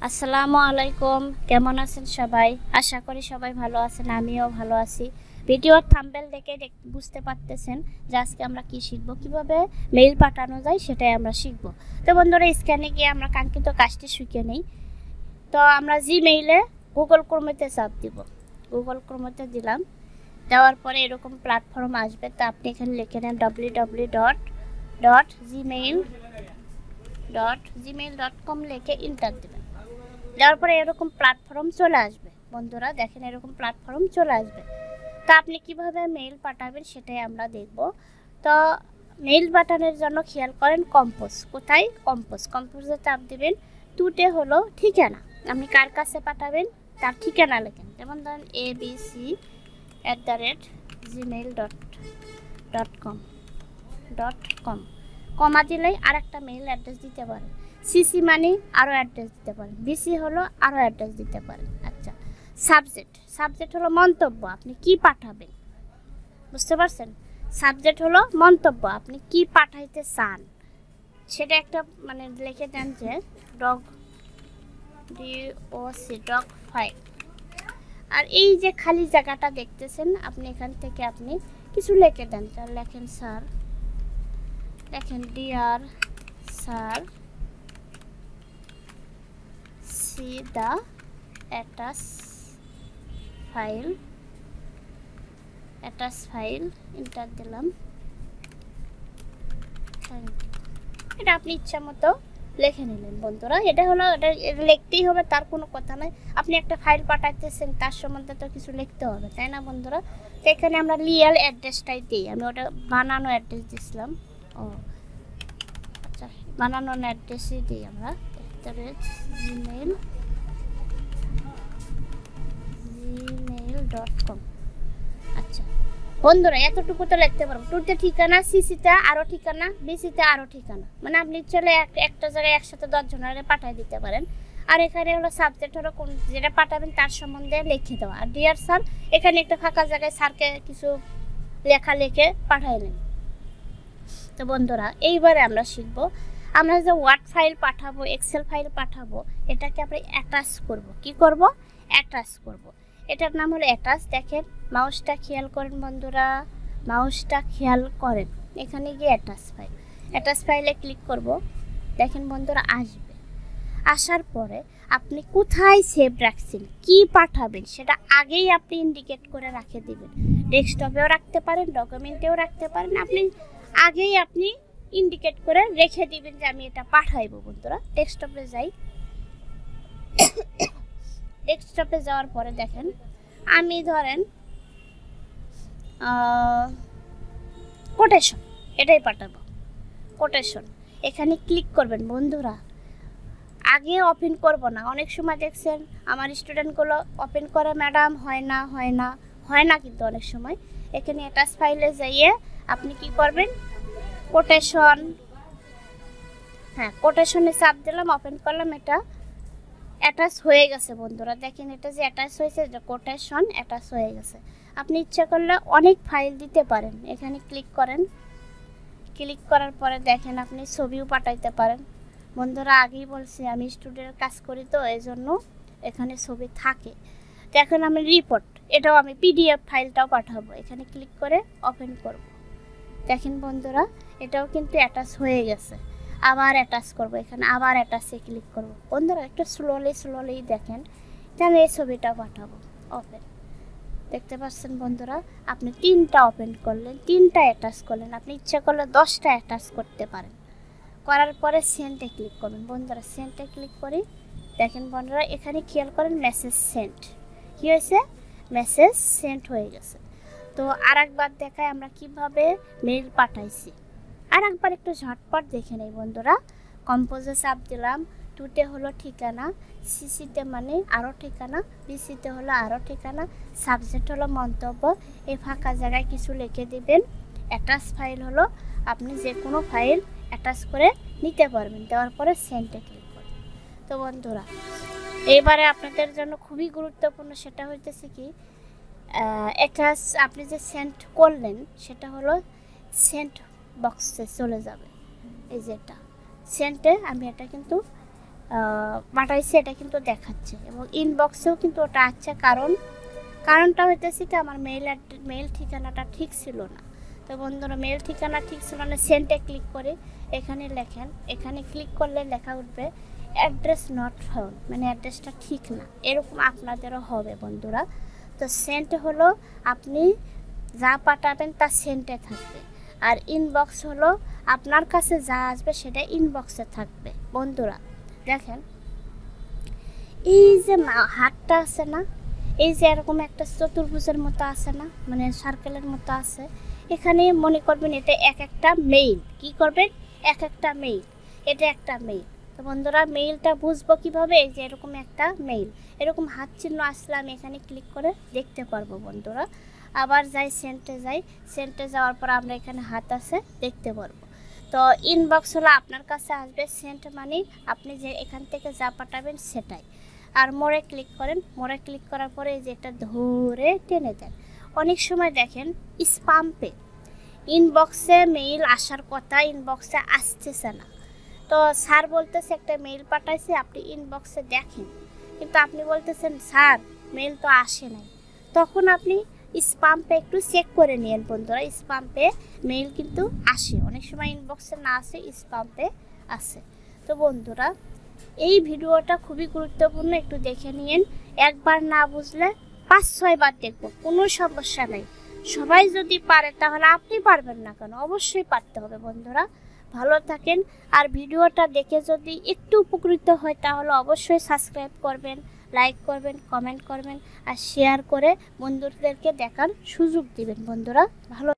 আসসালামু আলাইকুম, কেমন আছেন সবাই? আশা করি সবাই ভালো আছেন, আমিও ভালো আছি। ভিডিওর থাম্বনেল দেখে বুঝতে পারতেছেন যে আজকে আমরা কি শিখব, কিভাবে মেইল পাঠানো যায় সেটাই আমরা শিখব। তো বন্ধুরা, স্ক্যানে গিয়ে আমরা কাঙ্ক্ষিত কাজটি শিখে নেই। তো আমরা জিমেইলে গুগল ক্রোমেতে চাপ দিব। গুগল ক্রোমেতে দিলাম, দেওয়ার পরে এরকম প্ল্যাটফর্ম আসবে। তো আপনি এখানে লিখে নেন www.gmail.com লিখে এন্টার দেবেন। দেওয়ার পরে এরকম প্ল্যাটফর্ম চলে আসবে। বন্ধুরা দেখেন, এরকম প্ল্যাটফর্ম চলে আসবে। তো আপনি কিভাবে মেইল পাঠাবেন সেটাই আমরা দেখব। তো মেইল পাঠানোর জন্য খেয়াল করেন কম্পোজ কোথায়। কম্পোজে চাপ দিবেন। টুতে হলো ঠিকানা, আপনি কার কাছে পাঠাবেন তার ঠিকানা লেখেন। যেমন ধরেন abc@gmail.com কমা দিলেই আর একটা মেইল অ্যাড্রেস দিতে পারেন। সিসি মানে আরও অ্যাড্রেস দিতে পারেন, বিসি হলো আরও অ্যাড্রেস দিতে পারেন। আচ্ছা, সাবজেক্ট হলো মন্তব্য, আপনি কি পাঠাবেন, বুঝতে পারছেন? সাবজেক্ট হলো মন্তব্য, আপনি কি পাঠাইতে চান সেটা একটা মানে লিখে দেন যে ডগ ডগ ফাইল। আর এই যে খালি জায়গাটা দেখতেছেন আপনি, এখান থেকে আপনি কিছু লিখে দেন। তার লেখেন স্যার, লেখেন dear sir, see the attached file enter দিলাম। এটা আপনি ইচ্ছা মতো লিখে নিলেন। বন্ধুরা এটা হলো, এটা লিখতেই হবে তার কোনো কথা নাই। আপনি একটা ফাইল পাঠাইতেছেন, তার সম্বন্ধে তো কিছু লিখতে হবে, তাই না বন্ধুরা? তো এখানে আমরা রিয়েল অ্যাড্রেসটাই দিই। আমি ওটা বানানো অ্যাড্রেস দিয়েছিলাম। ও আচ্ছা, বানানো অ্যাড্রেসই দিই আমরা, gmail.com। আচ্ছা বন্ধুরা, এতটুকু তো লিখতে পারবো। টুতে ঠিকানা, সিসিতে আরও ঠিকানা, বিসিতে আরও ঠিকানা, মানে আপনি চলে একটা জায়গায় একসাথে 10 জনের পাঠিয়ে দিতে পারেন। আর এখানে হলো সাবজেক্ট হলো কোন যেটা পাঠাবেন তার সম্বন্ধে লিখে দেওয়া। আর ডিয়ার স্যার, এখানে একটা ফাঁকা জায়গায় স্যারকে কিছু লেখা লিখে পাঠাইলেন। তো বন্ধুরা, এইবারে আমরা শিখবো, আমরা যে ওয়ার্ড ফাইল পাঠাবো, এক্সেল ফাইল পাঠাবো, এটাকে আমরা অ্যাটাচ করব। কি করব? অ্যাটাচ করব। এটার নাম হলো অ্যাটাচ। দেখেন মাউসটা খেয়াল করেন বন্ধুরা, মাউসটা খেয়াল করেন, এখানে গিয়ে অ্যাটাচ ফাইলে ক্লিক করব। দেখেন বন্ধুরা আসবে। আসার পরে আপনি কোথায় সেভ রাখছেন, কি পাঠাবেন সেটা আগেই আপনি ইন্ডিকেট করে রাখে দিবেন। ডেস্কটপেও রাখতে পারেন, ডকুমেন্টেও রাখতে পারেন, আপনি আগেই আপনি ইন্ডিকেট করে রেখে দিবেন যে আমি এটা পাঠাইবো। বন্ধুরা ডেস্কটপে যাই। ডেস্কটপে যাওয়ার পরে দেখেন আমি ধরেন কোটেশন এটাই পাঠাবো। কোটেশন এখানে ক্লিক করবেন। বন্ধুরা আগে ওপেন করব না, অনেক সময় দেখছেন আমার স্টুডেন্টগুলো ওপেন করে, ম্যাডাম হয় না কিন্তু অনেক সময়। এখানে অ্যাটাচ ফাইলে যাইয়ে আপনি কি করবেন, কোটেশন, হ্যাঁ কোটেশনে চাপ দিলাম, ওপেন করলাম, এটা অ্যাটাচ হয়ে গেছে। বন্ধুরা দেখেন এটা যে অ্যাটাচ হয়েছে, এটা কোটেশন অ্যাটাচ হয়ে গেছে। আপনি ইচ্ছা করলে অনেক ফাইল দিতে পারেন। এখানে ক্লিক করেন, ক্লিক করার পরে দেখেন আপনি ছবিও পাঠাইতে পারেন। বন্ধুরা আগেই বলছি আমি স্টুডেন্টের কাজ করি, তো এই জন্য এখানে ছবি থাকে। তো এখন আমি রিপোর্ট, এটাও আমি পিডিএফ ফাইলটাও পাঠাবো। এখানে ক্লিক করে ওপেন করব। দেখেন বন্ধুরা এটাও কিন্তু অ্যাটাচ হয়ে গেছে। আবার অ্যাটাচ করব, এখানে আবার অ্যাটাচে ক্লিক করব। বন্ধুরা একটু স্লোলি দেখেন যে আমি এই ছবিটা পাঠাবো। ওপেন, দেখতে পাচ্ছেন বন্ধুরা, আপনি 3টা ওপেন করলেন, 3টা অ্যাটাচ করলেন। আপনি ইচ্ছা করলে 10টা অ্যাটাচ করতে পারেন। করার পরে সেন্টে ক্লিক করবেন। বন্ধুরা সেন্টে ক্লিক করি, দেখেন বন্ধুরা এখানে খেয়াল করেন মেসেজ সেন্ট, কি হয়েছে? মেসেজ সেন্ট হয়ে গেছে। তো আরেকবার দেখায় আমরা কিভাবে মেইল পাঠাইছি। আরেকবার একটু ঝটপট দেখে নেই বন্ধুরা। কম্পোজে চাপ দিলাম। টুতে হলো ঠিকানা, সিসিতে মানে আরও ঠিকানা, বিসিতে হলো আরও ঠিকানা, সাবজেক্ট হলো মন্তব্য, এই ফাঁকা জায়গায় কিছু লিখে দিবেন। অ্যাটাচ ফাইল হলো আপনি যে কোনো ফাইল অ্যাটাচ করে নিতে পারবেন। দেওয়ার পরে সেন্টে ক্লিক করুন। তো বন্ধুরা এবারে আপনাদের জন্য খুবই গুরুত্বপূর্ণ, সেটা হইতেছে কি, অ্যাটাচ আপনি যে সেন্ট করলেন সেটা হলো সেন্ট বক্সে চলে যাবে। এই যে এটা সেন্টে, আমি এটা কিন্তু পাঠাইছে এটা কিন্তু দেখাচ্ছে, এবং ইনবক্সেও কিন্তু ওটা আছে। কারণটা হইতেছে কি আমার মেইল ঠিকানাটা ঠিক ছিল না। তো বন্ধুরা, মেইল ঠিকানা ঠিক ছিল না, সেন্টে ক্লিক করে এখানে লেখেন, এখানে ক্লিক করলে লেখা উঠবে অ্যাড্রেস নট ফাউন্ড, মানে অ্যাড্রেসটা ঠিক না। এরকম আপনাদেরও হবে বন্ধুরা। তো সেন্ট হলো আপনি যা পাঠাবেন তা সেন্টে থাকবে, আর ইনবক্স হলো আপনার কাছে যা আসবে সেটা ইনবক্সে থাকবে। বন্ধুরা দেখেন, এই যে হাতটা আছে না, এই যে এরকম একটা চতুর্ভুজের মতো আছে না, মানে সার্কেলের মতো আছে, এখানে মনে করবেন এটা এক একটা মেইল। কি করবেন? এক একটা মেইল, এটা একটা মেইল। তো বন্ধুরা, মেইলটা বুঝবো কিভাবে? এই যে এরকম একটা মেইল, এরকম হাত চিহ্ন আসলে আমি এখানে ক্লিক করে দেখতে পারবো বন্ধুরা। আবার সেন্টে যাওয়ার পর আমরা এখানে হাত আছে দেখতে পারবো। তো ইনবক্স হলো আপনার কাছে আসবে, সেন্ট মানে আপনি যে এখান থেকে যা পাঠাবেন সেটাই। আর মোড়ে ক্লিক করেন, মোড়ে ক্লিক করার পরে এই যে এটা ধরে টেনে দেন। অনেক সময় দেখেন স্পামে ইনবক্সে মেইল আসার কথা, ইনবক্সে আসতেছে না। তো স্যার বলতেছে একটা মেইল পাঠাইছে, আপনি ইনবক্সে দেখেন, কিন্তু আপনি বলতেছেন স্যার মেইল তো আসে নাই। তখন আপনি স্পামে একটু চেক করে নিন বন্ধুরা, স্পামে মেইল কিন্তু আসে, অনেক সময় ইনবক্সে না আসে, স্পামে আসে। তো বন্ধুরা, এই ভিডিওটা খুবই গুরুত্বপূর্ণ, একটু দেখে নিন। একবার না বুঝলে 5-6 বার দেখবো, কোনো সমস্যা নেই। সবাই যদি পারে তাহলে আপনি পারবেন না কেন? অবশ্যই পারতে হবে বন্ধুরা। ভালো থাকেন, আর ভিডিওটা দেখে যদি একটু উপকৃত হয় তাহলে অবশ্যই সাবস্ক্রাইব করবেন, লাইক করবেন, কমেন্ট করবেন, আর শেয়ার করে বন্ধুদেরকে দেখার সুযোগ দিবেন বন্ধুরা। ভালো